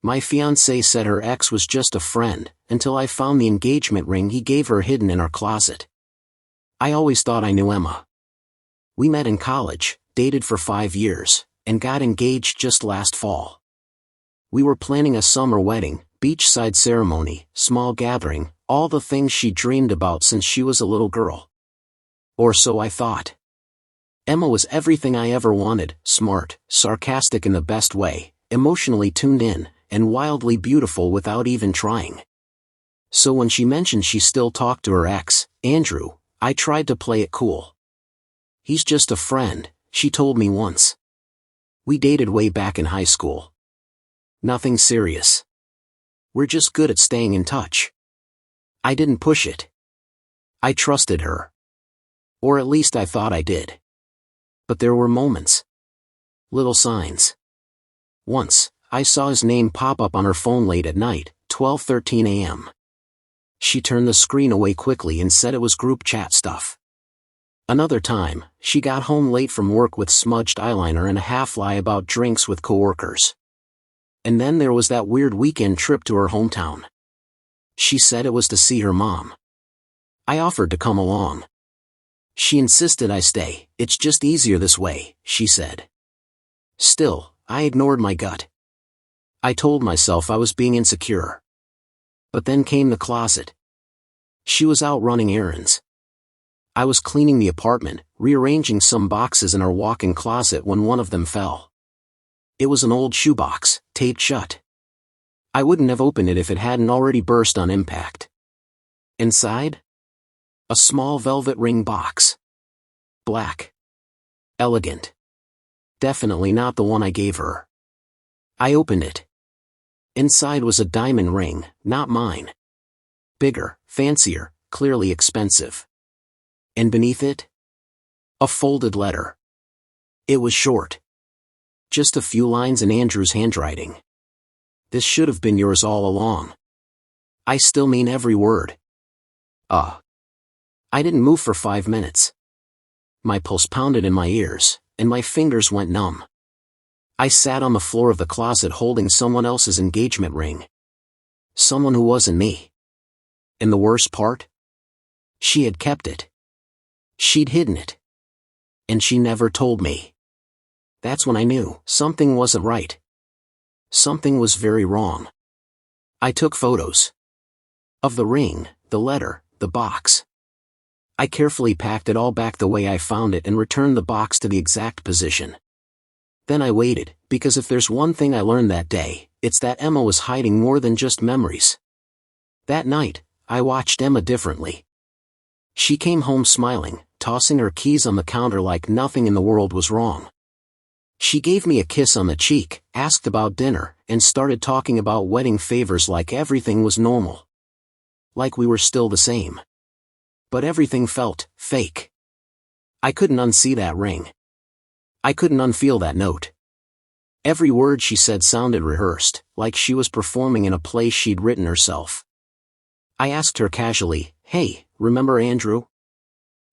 My fiancé said her ex was just a friend, until I found the engagement ring he gave her hidden in our closet. I always thought I knew Emma. We met in college, dated for 5 years, and got engaged just last fall. We were planning a summer wedding, beachside ceremony, small gathering, all the things she dreamed about since she was a little girl. Or so I thought. Emma was everything I ever wanted, smart, sarcastic in the best way, emotionally tuned in, and wildly beautiful without even trying. So when she mentioned she still talked to her ex, Andrew, I tried to play it cool. He's just a friend, she told me once. We dated way back in high school. Nothing serious. We're just good at staying in touch. I didn't push it. I trusted her. Or at least I thought I did. But there were moments. Little signs. Once, I saw his name pop up on her phone late at night, 12:13 a.m. She turned the screen away quickly and said it was group chat stuff. Another time, she got home late from work with smudged eyeliner and a half-lie about drinks with coworkers. And then there was that weird weekend trip to her hometown. She said it was to see her mom. I offered to come along. She insisted I stay. It's just easier this way, she said. Still, I ignored my gut. I told myself I was being insecure. But then came the closet. She was out running errands. I was cleaning the apartment, rearranging some boxes in our walk-in closet when one of them fell. It was an old shoebox, taped shut. I wouldn't have opened it if it hadn't already burst on impact. Inside? A small velvet ring box. Black. Elegant. Definitely not the one I gave her. I opened it. Inside was a diamond ring, not mine. Bigger, fancier, clearly expensive. And beneath it? A folded letter. It was short. Just a few lines in Andrew's handwriting. This should have been yours all along. I still mean every word. I didn't move for 5 minutes. My pulse pounded in my ears, and my fingers went numb. I sat on the floor of the closet holding someone else's engagement ring. Someone who wasn't me. And the worst part? She had kept it. She'd hidden it. And she never told me. That's when I knew something wasn't right. Something was very wrong. I took photos. Of the ring, the letter, the box. I carefully packed it all back the way I found it and returned the box to the exact position. Then I waited, because if there's one thing I learned that day, it's that Emma was hiding more than just memories. That night, I watched Emma differently. She came home smiling, tossing her keys on the counter like nothing in the world was wrong. She gave me a kiss on the cheek, asked about dinner, and started talking about wedding favors like everything was normal. Like we were still the same. But everything felt fake. I couldn't unsee that ring. I couldn't unfeel that note. Every word she said sounded rehearsed, like she was performing in a play she'd written herself. I asked her casually, "Hey, remember Andrew?"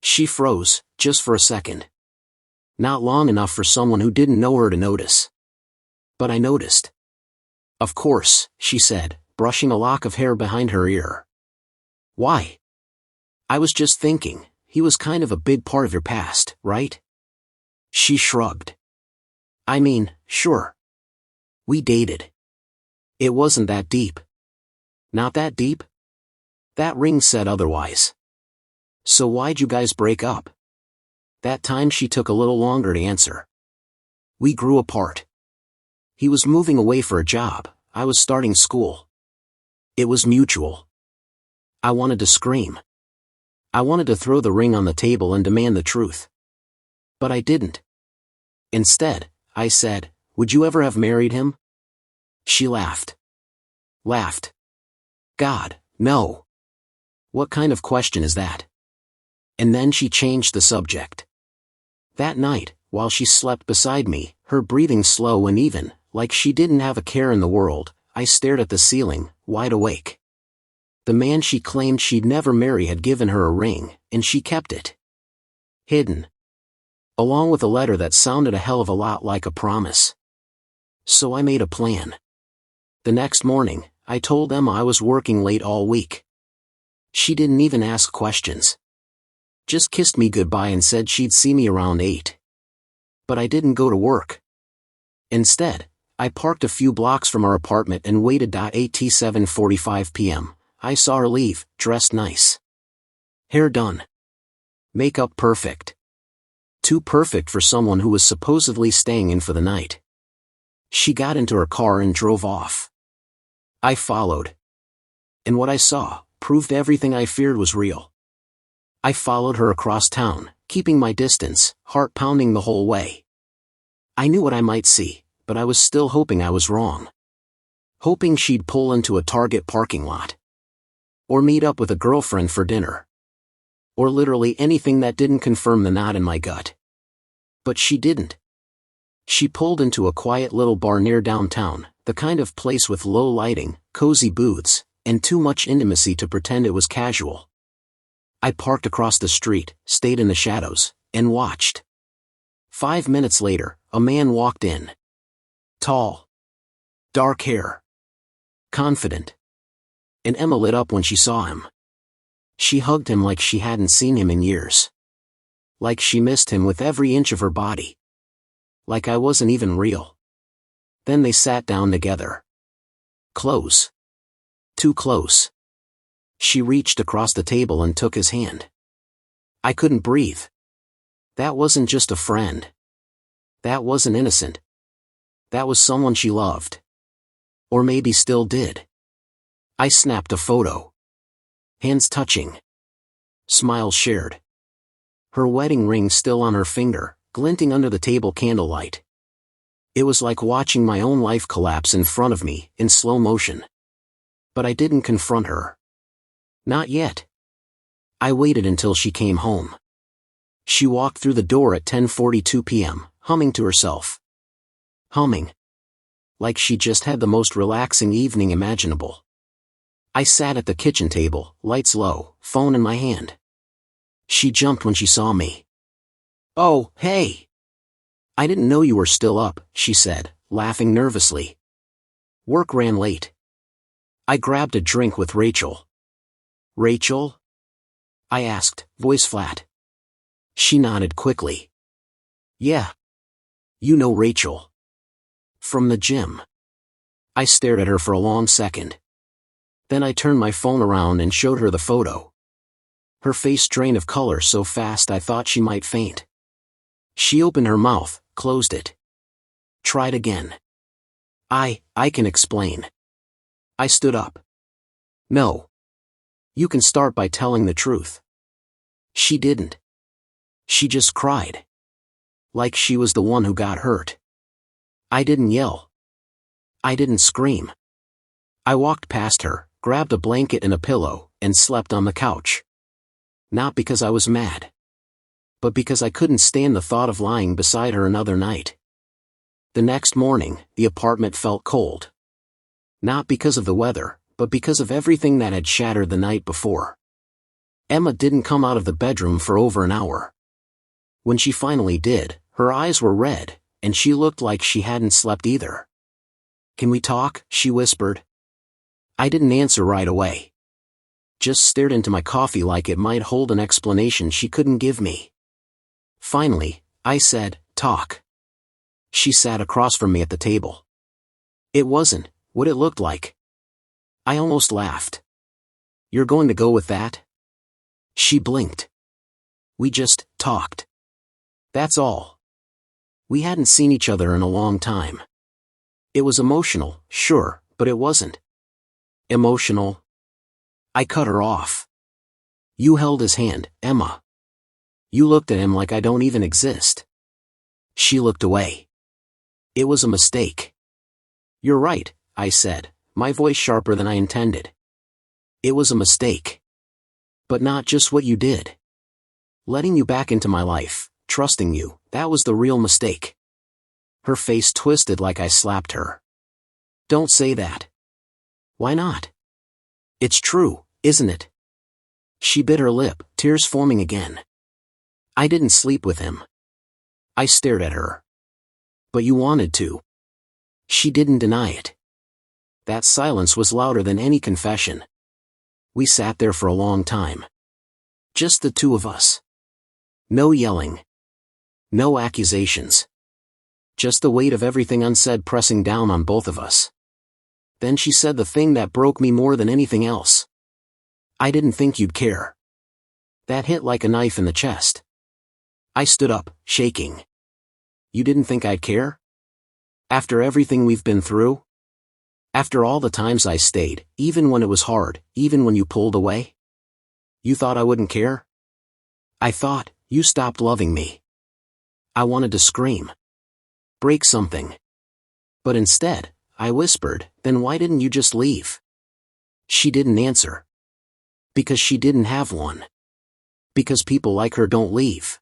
She froze, just for a second. Not long enough for someone who didn't know her to notice. But I noticed. "Of course," she said, brushing a lock of hair behind her ear. "Why?" "I was just thinking, he was kind of a big part of your past, right?" She shrugged. "I mean, sure. We dated. It wasn't that deep." "Not that deep?" "That ring said otherwise." "So why'd you guys break up?" That time she took a little longer to answer. "We grew apart. He was moving away for a job, I was starting school. It was mutual." I wanted to scream. I wanted to throw the ring on the table and demand the truth. But I didn't. Instead, I said, "Would you ever have married him?" She laughed. Laughed. "God, no. What kind of question is that?" And then she changed the subject. That night, while she slept beside me, her breathing slow and even, like she didn't have a care in the world, I stared at the ceiling, wide awake. The man she claimed she'd never marry had given her a ring, and she kept it. Hidden. Along with a letter that sounded a hell of a lot like a promise. So I made a plan. The next morning, I told Emma I was working late all week. She didn't even ask questions. Just kissed me goodbye and said she'd see me around 8. But I didn't go to work. Instead, I parked a few blocks from our apartment and waited. At 7:45 p.m., I saw her leave, dressed nice. Hair done. Makeup perfect. Too perfect for someone who was supposedly staying in for the night. She got into her car and drove off. I followed. And what I saw proved everything I feared was real. I followed her across town, keeping my distance, heart pounding the whole way. I knew what I might see, but I was still hoping I was wrong. Hoping she'd pull into a Target parking lot. Or meet up with a girlfriend for dinner. Or literally anything that didn't confirm the knot in my gut. But she didn't. She pulled into a quiet little bar near downtown, the kind of place with low lighting, cozy booths, and too much intimacy to pretend it was casual. I parked across the street, stayed in the shadows, and watched. 5 minutes later, a man walked in. Tall. Dark hair. Confident. And Emma lit up when she saw him. She hugged him like she hadn't seen him in years. Like she missed him with every inch of her body. Like I wasn't even real. Then they sat down together. Close. Too close. She reached across the table and took his hand. I couldn't breathe. That wasn't just a friend. That wasn't innocent. That was someone she loved. Or maybe still did. I snapped a photo. Hands touching. Smiles shared. Her wedding ring still on her finger, glinting under the table candlelight. It was like watching my own life collapse in front of me, in slow motion. But I didn't confront her. Not yet. I waited until she came home. She walked through the door at 10:42 p.m., humming to herself. Humming. Like she just had the most relaxing evening imaginable. I sat at the kitchen table, lights low, phone in my hand. She jumped when she saw me. "Oh, hey! I didn't know you were still up," she said, laughing nervously. "Work ran late." I grabbed a drink with Rachel. "Rachel?" I asked, voice flat. She nodded quickly. "Yeah. You know Rachel. From the gym." I stared at her for a long second. Then I turned my phone around and showed her the photo. Her face drained of color so fast I thought she might faint. She opened her mouth, closed it. Tried again. I can explain." I stood up. "No. You can start by telling the truth." She didn't. She just cried. Like she was the one who got hurt. I didn't yell. I didn't scream. I walked past her, grabbed a blanket and a pillow, and slept on the couch. Not because I was mad. But because I couldn't stand the thought of lying beside her another night. The next morning, the apartment felt cold. Not because of the weather, but because of everything that had shattered the night before. Emma didn't come out of the bedroom for over an hour. When she finally did, her eyes were red, and she looked like she hadn't slept either. "Can we talk?" she whispered. I didn't answer right away. Just stared into my coffee like it might hold an explanation she couldn't give me. Finally, I said, "Talk." She sat across from me at the table. It wasn't what it looked like. I almost laughed. "You're going to go with that?" She blinked. "We just talked. That's all." We hadn't seen each other in a long time. It was emotional, sure, but it wasn't emotional. I cut her off. "You held his hand, Emma. You looked at him like I don't even exist." She looked away. "It was a mistake." "You're right," I said, my voice sharper than I intended. "It was a mistake. But not just what you did. Letting you back into my life, trusting you, that was the real mistake." Her face twisted like I slapped her. "Don't say that." "Why not?" "It's true, isn't it?" She bit her lip, tears forming again. "I didn't sleep with him." I stared at her. "But you wanted to." She didn't deny it. That silence was louder than any confession. We sat there for a long time. Just the two of us. No yelling. No accusations. Just the weight of everything unsaid pressing down on both of us. Then she said the thing that broke me more than anything else. "I didn't think you'd care." That hit like a knife in the chest. I stood up, shaking. "You didn't think I'd care? After everything we've been through? After all the times I stayed, even when it was hard, even when you pulled away? You thought I wouldn't care?" I thought, you stopped loving me. I wanted to scream. Break something. But instead, I whispered, "Then why didn't you just leave?" She didn't answer. Because she didn't have one. Because people like her don't leave.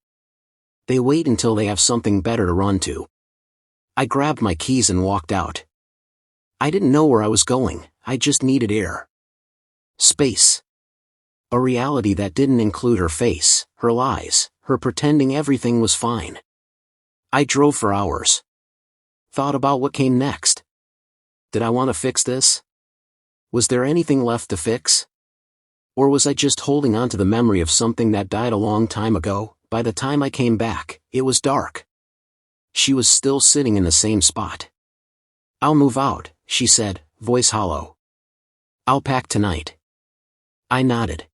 They wait until they have something better to run to. I grabbed my keys and walked out. I didn't know where I was going, I just needed air. Space. A reality that didn't include her face, her lies, her pretending everything was fine. I drove for hours. Thought about what came next. Did I want to fix this? Was there anything left to fix? Or was I just holding on to the memory of something that died a long time ago? By the time I came back, it was dark. She was still sitting in the same spot. "I'll move out," she said, voice hollow. "I'll pack tonight." I nodded.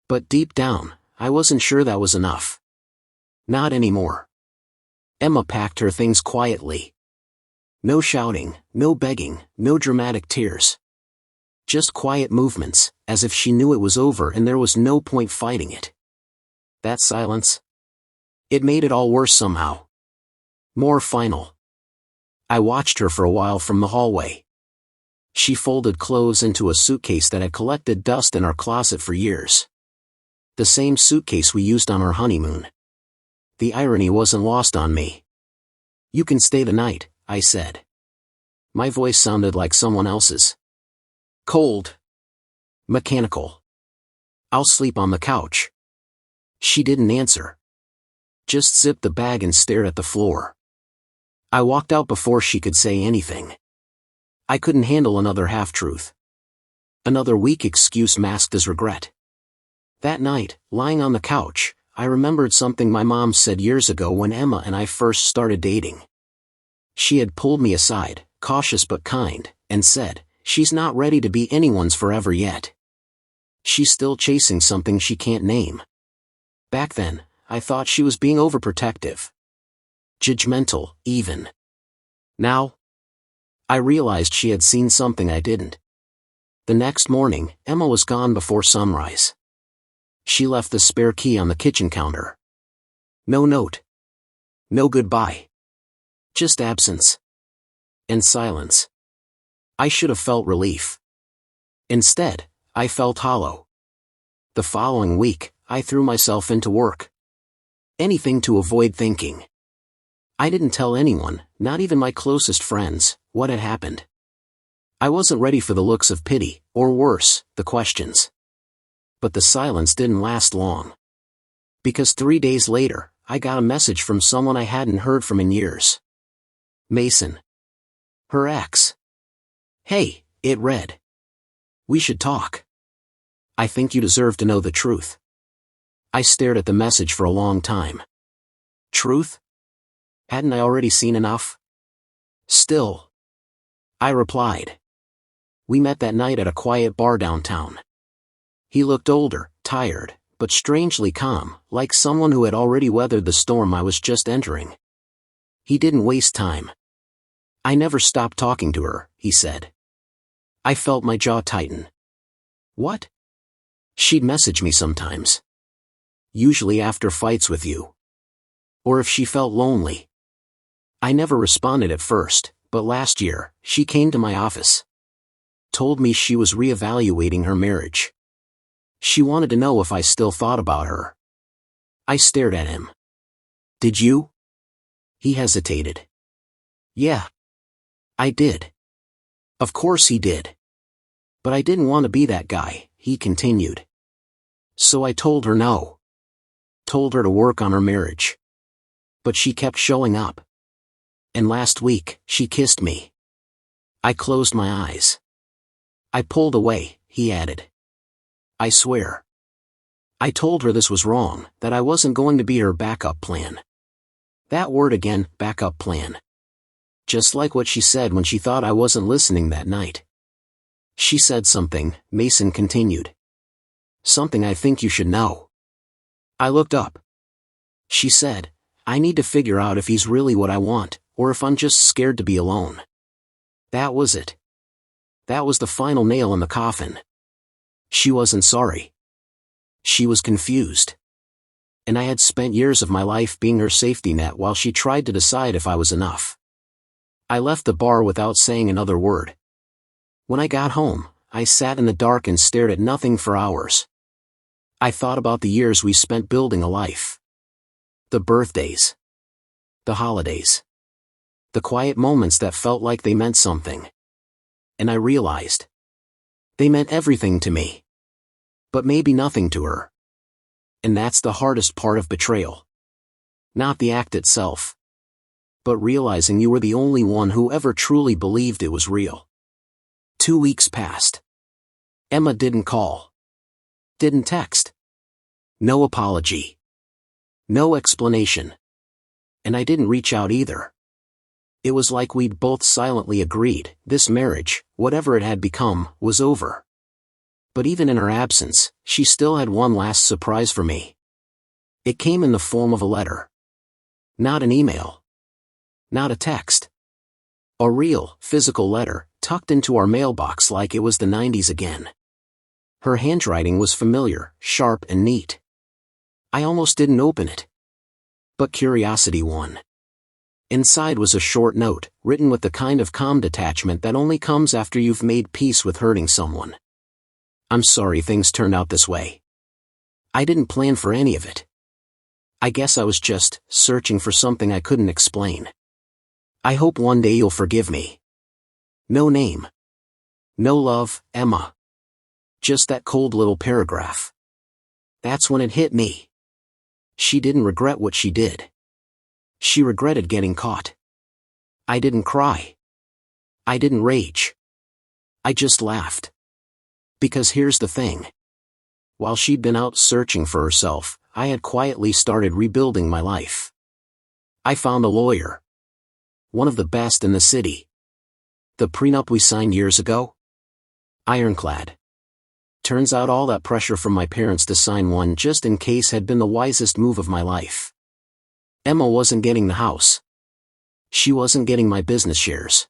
But deep down, I wasn't sure that was enough. Not anymore. Emma packed her things quietly. No shouting, no begging, no dramatic tears. Just quiet movements, as if she knew it was over and there was no point fighting it. That silence. It made it all worse somehow. More final. I watched her for a while from the hallway. She folded clothes into a suitcase that had collected dust in our closet for years. The same suitcase we used on our honeymoon. The irony wasn't lost on me. "You can stay the night," I said. My voice sounded like someone else's. Cold. Mechanical. "I'll sleep on the couch." She didn't answer. Just zipped the bag and stared at the floor. I walked out before she could say anything. I couldn't handle another half-truth. Another weak excuse masked as regret. That night, lying on the couch, I remembered something my mom said years ago when Emma and I first started dating. She had pulled me aside, cautious but kind, and said, "She's not ready to be anyone's forever yet. She's still chasing something she can't name." Back then, I thought she was being overprotective. Judgmental, even. Now, I realized she had seen something I didn't. The next morning, Emma was gone before sunrise. She left the spare key on the kitchen counter. No note. No goodbye. Just absence. And silence. I should have felt relief. Instead, I felt hollow. The following week, I threw myself into work. Anything to avoid thinking. I didn't tell anyone, not even my closest friends, what had happened. I wasn't ready for the looks of pity, or worse, the questions. But the silence didn't last long. Because 3 days later, I got a message from someone I hadn't heard from in years. Mason. Her ex. "Hey," it read. "We should talk. I think you deserve to know the truth." I stared at the message for a long time. Truth? Hadn't I already seen enough? Still. I replied. We met that night at a quiet bar downtown. He looked older, tired, but strangely calm, like someone who had already weathered the storm I was just entering. He didn't waste time. "I never stopped talking to her," he said. I felt my jaw tighten. What? She'd message me sometimes. Usually after fights with you. Or if she felt lonely. I never responded at first, but last year, she came to my office. Told me she was reevaluating her marriage. She wanted to know if I still thought about her. I stared at him. "Did you?" He hesitated. "Yeah. I did." Of course he did. But I didn't want to be that guy, he continued. So I told her no. Told her to work on her marriage. But she kept showing up. And last week, she kissed me. I closed my eyes. I pulled away, he added. I swear. I told her this was wrong, that I wasn't going to be her backup plan. That word again, backup plan. Just like what she said when she thought I wasn't listening that night. She said something, Mason continued. Something I think you should know. I looked up. She said, I need to figure out if he's really what I want, or if I'm just scared to be alone. That was it. That was the final nail in the coffin. She wasn't sorry. She was confused. And I had spent years of my life being her safety net while she tried to decide if I was enough. I left the bar without saying another word. When I got home, I sat in the dark and stared at nothing for hours. I thought about the years we spent building a life. The birthdays. The holidays. The quiet moments that felt like they meant something. And I realized. They meant everything to me. But maybe nothing to her. And that's the hardest part of betrayal. Not the act itself. But realizing you were the only one who ever truly believed it was real. 2 weeks passed. Emma didn't call. Didn't text. No apology. No explanation. And I didn't reach out either. It was like we'd both silently agreed, this marriage, whatever it had become, was over. But even in her absence, she still had one last surprise for me. It came in the form of a letter. Not an email. Not a text. A real, physical letter, tucked into our mailbox like it was the 90s again. Her handwriting was familiar, sharp and neat. I almost didn't open it. But curiosity won. Inside was a short note, written with the kind of calm detachment that only comes after you've made peace with hurting someone. I'm sorry things turned out this way. I didn't plan for any of it. I guess I was just searching for something I couldn't explain. I hope one day you'll forgive me. No name. No love, Emma. Just that cold little paragraph. That's when it hit me. She didn't regret what she did. She regretted getting caught. I didn't cry. I didn't rage. I just laughed. Because here's the thing. While she'd been out searching for herself, I had quietly started rebuilding my life. I found a lawyer. One of the best in the city. The prenup we signed years ago? Ironclad. Turns out all that pressure from my parents to sign one just in case had been the wisest move of my life. Emma wasn't getting the house. She wasn't getting my business shares.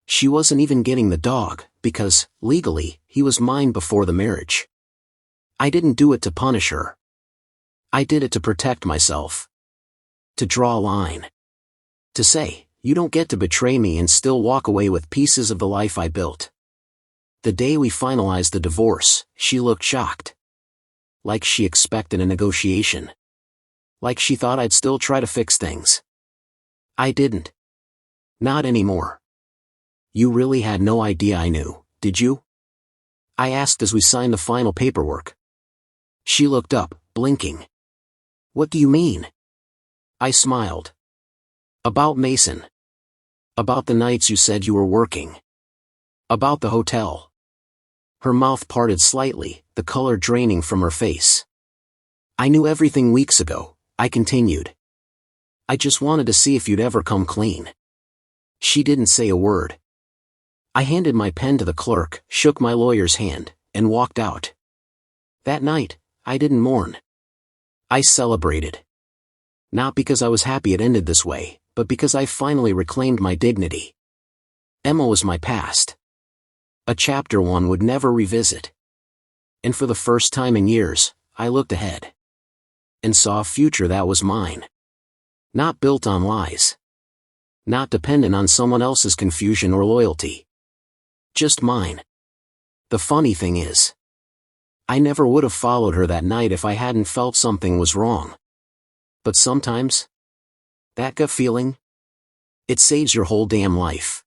She wasn't even getting the dog, because, legally, he was mine before the marriage. I didn't do it to punish her. I did it to protect myself. To draw a line. To say, you don't get to betray me and still walk away with pieces of the life I built. The day we finalized the divorce, she looked shocked. Like she expected a negotiation. Like she thought I'd still try to fix things. I didn't. Not anymore. You really had no idea I knew, did you? I asked as we signed the final paperwork. She looked up, blinking. What do you mean? I smiled. About Mason. About the nights you said you were working. About the hotel. Her mouth parted slightly, the color draining from her face. I knew everything weeks ago, I continued. I just wanted to see if you'd ever come clean. She didn't say a word. I handed my pen to the clerk, shook my lawyer's hand, and walked out. That night, I didn't mourn. I celebrated. Not because I was happy it ended this way, but because I finally reclaimed my dignity. Emma was my past. A chapter one would never revisit. And for the first time in years, I looked ahead. And saw a future that was mine. Not built on lies. Not dependent on someone else's confusion or loyalty. Just mine. The funny thing is, I never would have followed her that night if I hadn't felt something was wrong. But sometimes, that gut feeling, it saves your whole damn life.